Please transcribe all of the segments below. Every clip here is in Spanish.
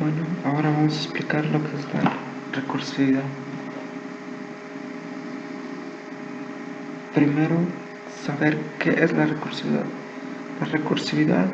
Bueno, ahora vamos a explicar lo que es la recursividad. Primero, saber qué es la recursividad. La recursividad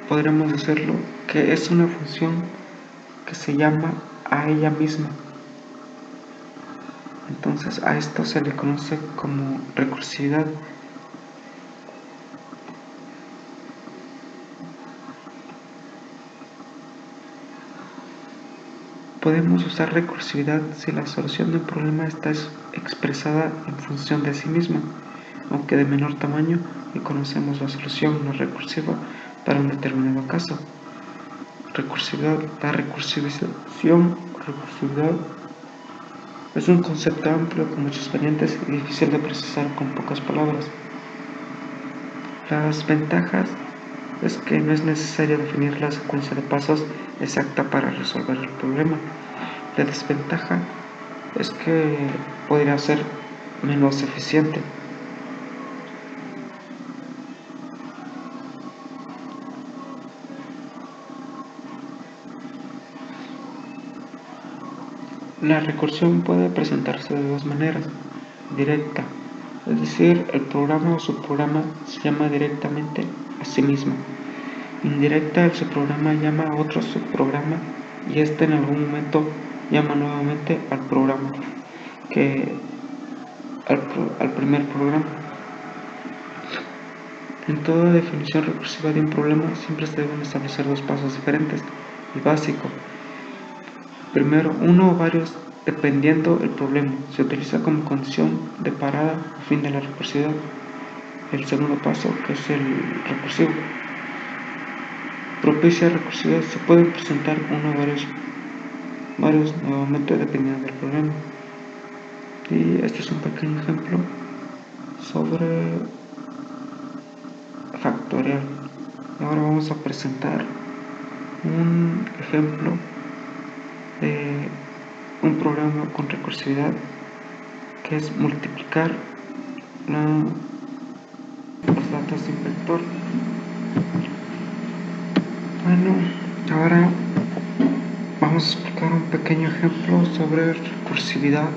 podremos decirlo que es una función que se llama a ella misma. Entonces a esto se le conoce como recursividad. Podemos usar recursividad si la solución de un problema está expresada en función de sí misma, aunque de menor tamaño, y conocemos la solución no recursiva para un determinado caso. La recursividad es un concepto amplio con muchas variantes y difícil de precisar con pocas palabras. Las ventajas es que no es necesario definir la secuencia de pasos exacta para resolver el problema. La desventaja es que podría ser menos eficiente. La recursión puede presentarse de dos maneras: directa, es decir, el programa o subprograma se llama directamente a sí mismo; indirecta, el subprograma llama a otro subprograma y este en algún momento llama nuevamente al programa al primer programa. En toda definición recursiva de un problema siempre se deben establecer dos pasos diferentes y básicos. Primero, uno o varios, dependiendo el problema, se utiliza como condición de parada o fin de la recursividad. El segundo paso, que es el recursivo, propicia recursividad. Se pueden presentar uno o varios nuevamente dependiendo del problema. Y este es un pequeño ejemplo sobre factorial. Ahora vamos a presentar un ejemplo de un programa con recursividad, que es multiplicar los datos de un vector. Bueno, ahora vamos a explicar un pequeño ejemplo sobre recursividad.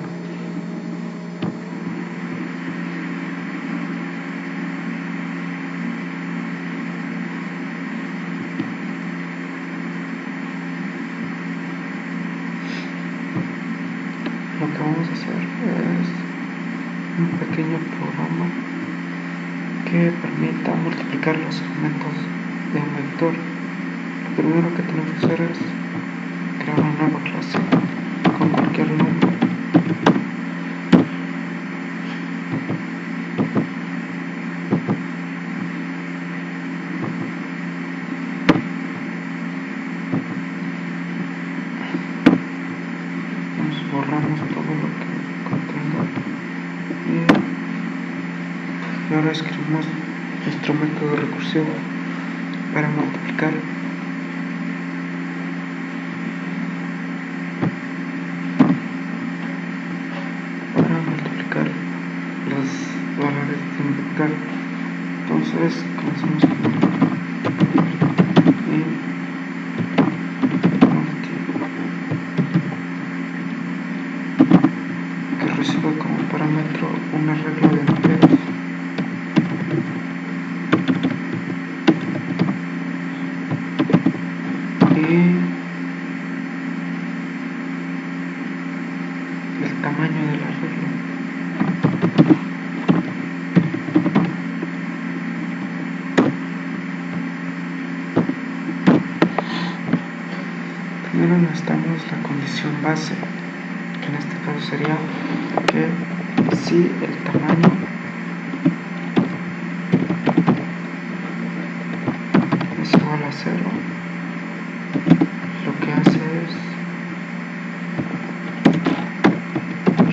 Lo que vamos a hacer es un pequeño programa que permita multiplicar los elementos de un vector. Lo primero que tenemos que hacer es crear una nueva clase con cualquier nombre. Nos borramos todo lo que contenga y ahora escribimos nuestro método recursivo para multiplicar. Los valores de un vector. Entonces comenzamos con que recibe como parámetro una regla de enteros y el tamaño de la regla. Primero necesitamos la condición base, que en este caso sería que si el tamaño es igual a 0, lo que hace es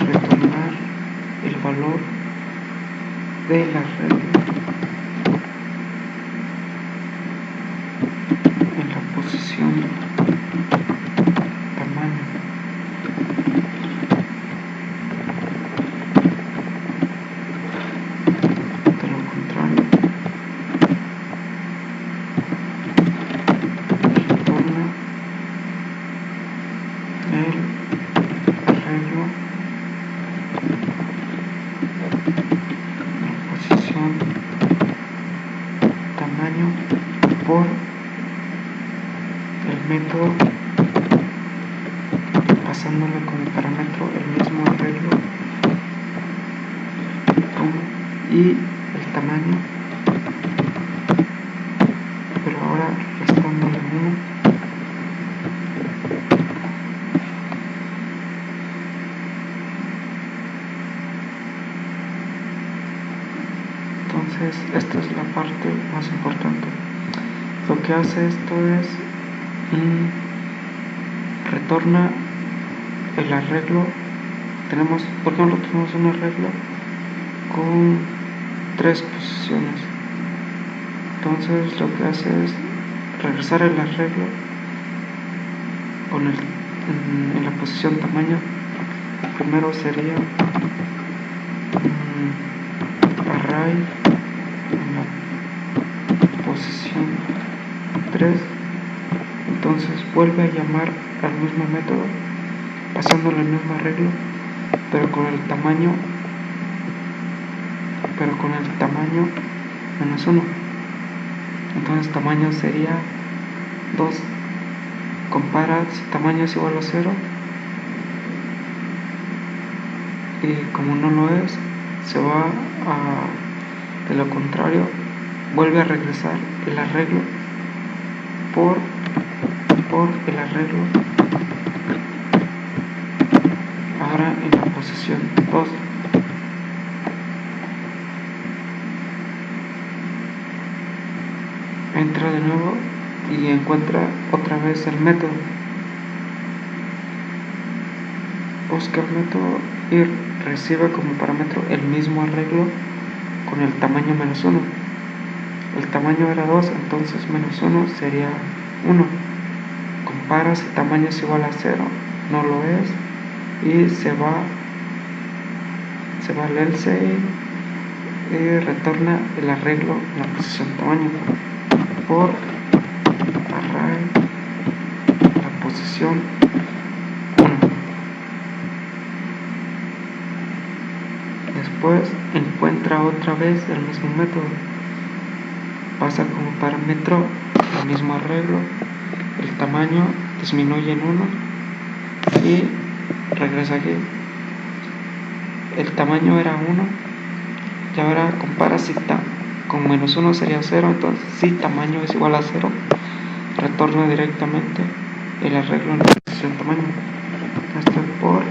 retornar el valor de la regla en la posición tamaño. De lo contrario, retorna método pasándole como parámetro el mismo arreglo y el tamaño, pero ahora restándole 1. Entonces esta es la parte más importante. Lo que hace esto es retorna el arreglo. Por ejemplo, tenemos un arreglo con 3 posiciones. Entonces lo que hace es regresar el arreglo en la posición tamaño. Primero sería array en la posición 3. Entonces vuelve a llamar al mismo método pasándole el mismo arreglo, pero con el tamaño -1. Entonces tamaño sería 2. Compara si tamaño es igual a 0, y como no lo es, se va de lo contrario, vuelve a regresar el arreglo por el arreglo ahora en la posición 2. Entra de nuevo y encuentra otra vez el método. Busca el método y recibe como parámetro el mismo arreglo con el tamaño -1. El tamaño era 2, entonces -1 sería 1. Compara si tamaño es igual a 0, no lo es, y se va al else y retorna el arreglo en la posición tamaño por array la posición 1. Después encuentra otra vez el mismo método, pasa como parámetro el mismo arreglo, el tamaño disminuye en 1 y regresa aquí. El tamaño era 1 y ahora compara si con -1 sería 0, entonces si tamaño es igual a 0, retorna directamente el arreglo en la posición tamaño. Esto es por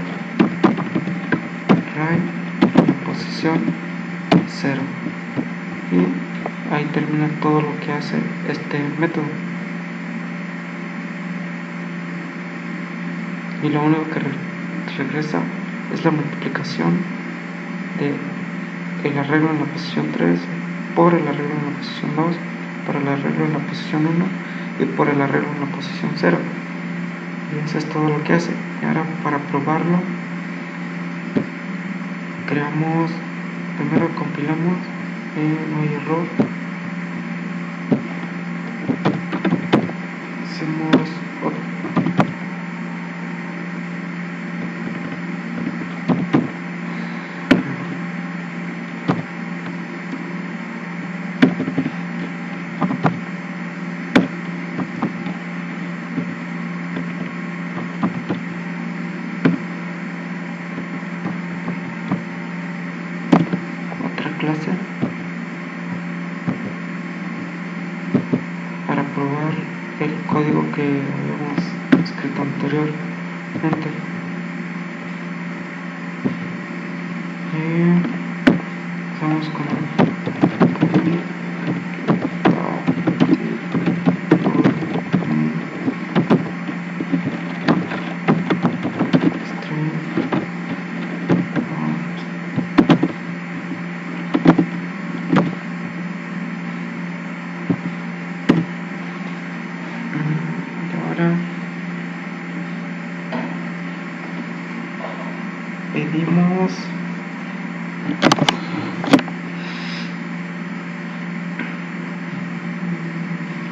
array en la posición 0. Y ahí termina todo lo que hace este método. Y lo único que regresa es la multiplicación de el arreglo en la posición 3 por el arreglo en la posición 2, por el arreglo en la posición 1 y por el arreglo en la posición 0. Y eso es todo lo que hace. Y ahora para probarlo, primero compilamos, no hay error. Hacemos otra clase para probar el código que habíamos escrito anteriormente. Vamos con el pedimos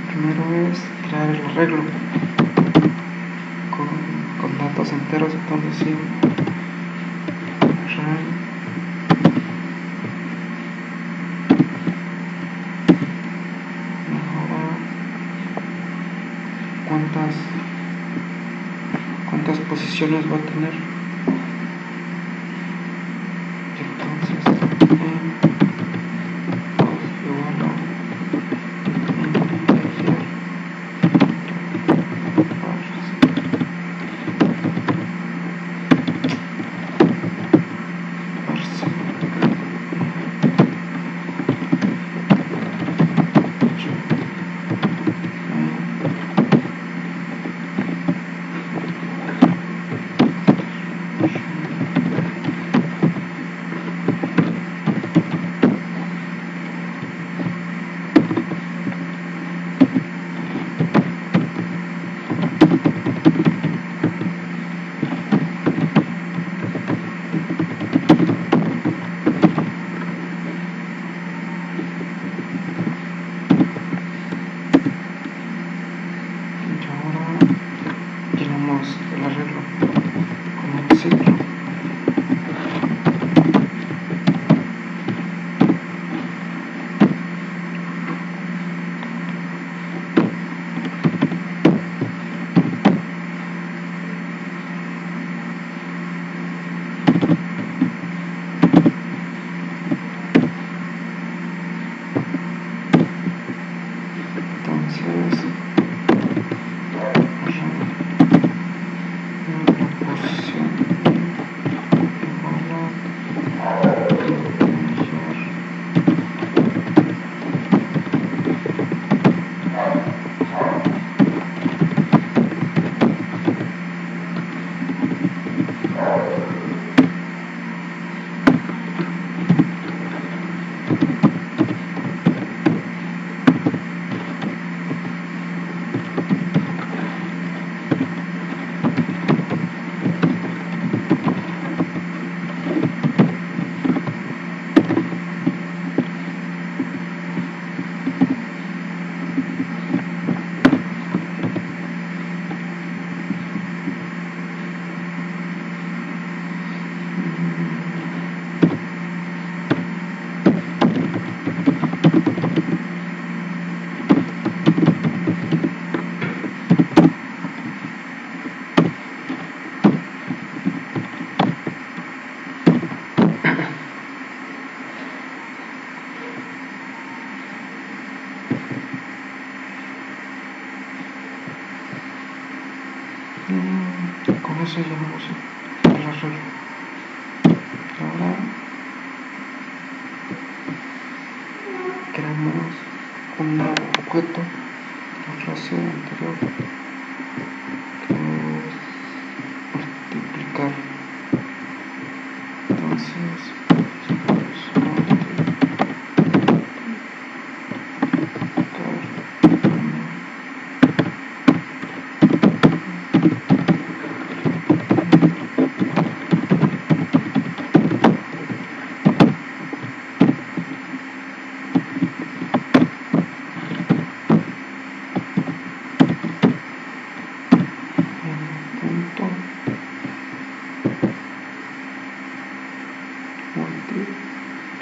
primero es crear el arreglo con datos enteros, entonces sí, array cuántas posiciones va a tener. Entonces igual a integer el arreglo con el ciclo. Entonces con eso ya no uso el arreglo. Ahora creamos un nuevo objeto de la frase anterior, que es multiplicar. Entonces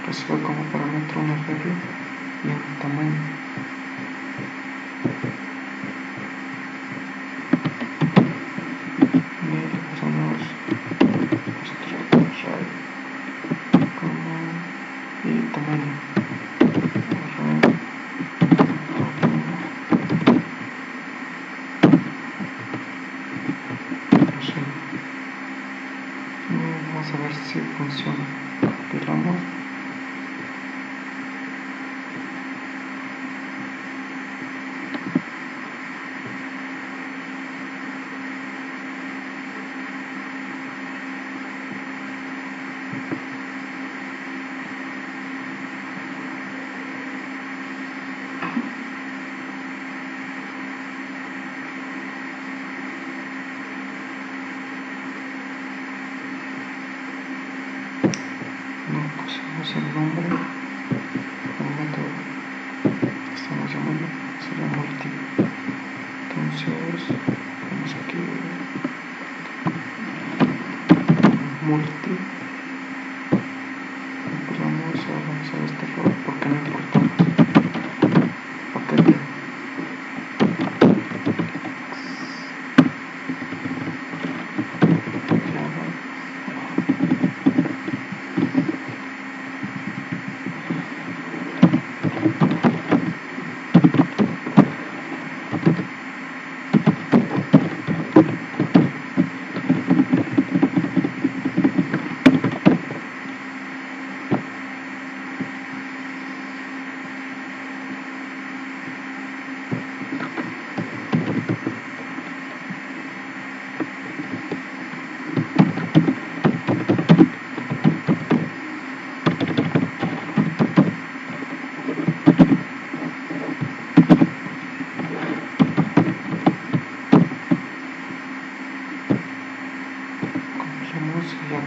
recibe como parámetro un arreglo y un tamaño. Y le pasamos nuestro array como y tamaño. Array vamos a ver si funciona. Compilamos. No pusimos el nombre del método que estamos llamando, sería multi. Entonces vamos aquí multi, vamos a lanzar este error porque no importamos paquete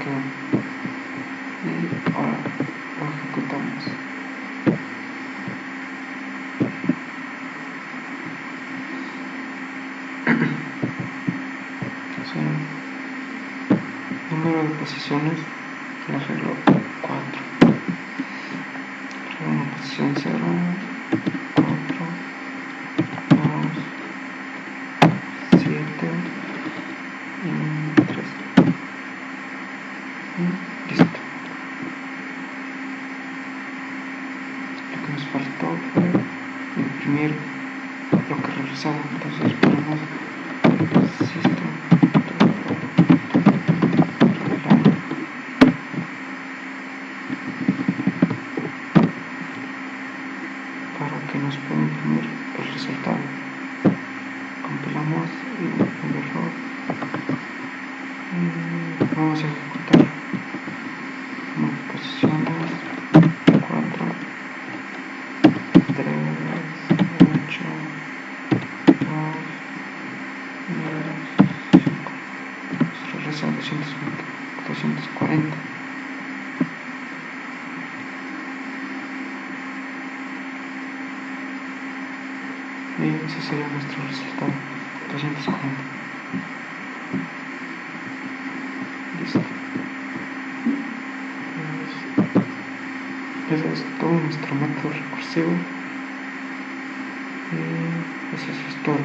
quedó. Y ahora lo ejecutamos. Sí. Número de posiciones en la regla 4. Regla en posición 0, 4, 2, 7 y 3. Y listo. Lo que nos faltó fue imprimir lo que realizaba. Entonces ponemos system para que nos pueda imprimir el resultado. Compilamos y el error. Y vamos a ejecutar posiciones 4, 3, 8, 2, 5. Se regresa a 240. Y ese sería nuestro resultado, 240. Listo. Ese es todo nuestro método recursivo. Y eso es todo.